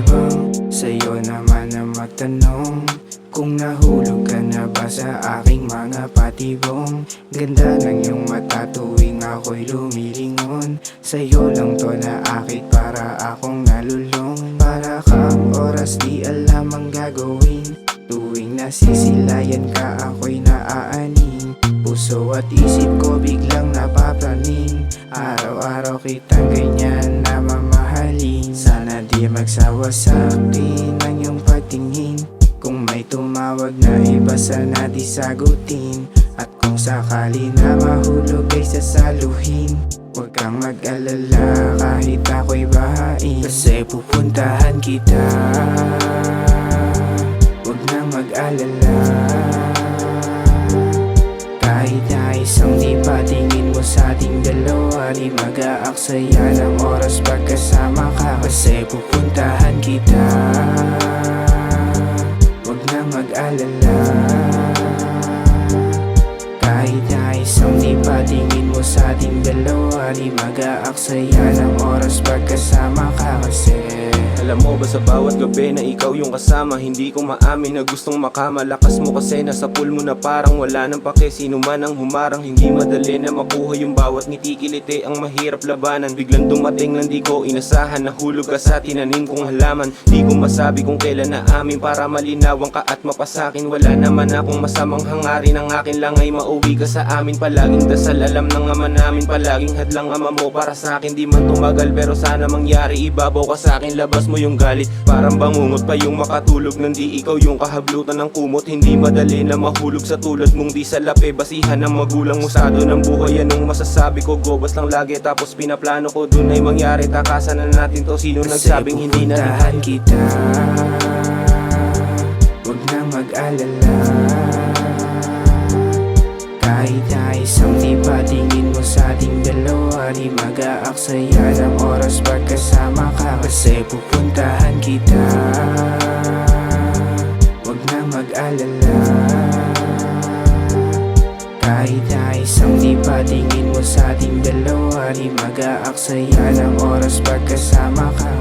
malamang sa'yo naman na magtanong kung nahulog ka na ba sa aking mga patibong. Ganda ng iyong mata tuwing ako'y lumilingon. Sa'yo lang to naakit para akong nalulong. Para kang oras di alam ang gagawin. Tuwing nasisilayan ka ako'y naaaning. Puso at isip ko biglang napapraning. Araw-araw kitang ganyan na mamahalin. Sana di magsawa sa'kin ang iyong patingin. Kung may tumawag na iba sana di sagutin. At kung sakali na mahulog ay sasaluhin. Huwag kang mag-alala kahit ako'y bahain. Kasi pupuntahan kita. Huwag na mag-alala. Kahit na isang di patingin mo sa ating dalawa, di mag-aaksaya ng oras pagkasama ka. Kasi pupuntahan kita. Huwag na mag-alala. Kahit na isang di patingin mo sa ating dalawa, di mag-aaksaya ng oras pagkasama ka. Kasi alam mo ba sa bawat gabi na ikaw yung kasama, hindi ko maamin na gustong makamalakas mo. Kasi nasa pool mo na parang wala nang pake. Sino man ang humarang, hindi madali na makuha yung bawat ngiti. Kiliti ang mahirap labanan. Biglang dumating lang di ko inasahan. Nahulog ka sa tinanim kong halaman. Di ko masabi kung kailan na amin para malinawan ka at mapasakin. Wala naman akong masamang hangarin. Ang akin lang ay mauwi ka sa amin. Palaging dasal, alam ng ama namin. Palaging hadlang ama mo para sa akin. Di man tumagal pero sana mangyari. Ibabaw ka sa akin, labas mo yung galit. Parang bangungot pa yung makatulog nang di ikaw yung kahablutan ng kumot. Hindi madali na mahulog sa tulad mong di sa lape. Basihan ng magulang mo sado ng buhay. Anong masasabi ko, gobas lang lagi. Tapos pinaplano ko dun ay mangyari. Takasan na natin to, sino nagsabing hindi na pupuntahan kita. Huwag na mag-alala. Kahit na isang di patingin mo sa ating dalawa, di mag-aaksaya ng oras pagkasama ka. Kasi pupuntahan kita. Huwag na mag-alala. Kahit na isang di patingin mo sa ating dalawa, di mag-aaksaya ng oras pagkasama ka.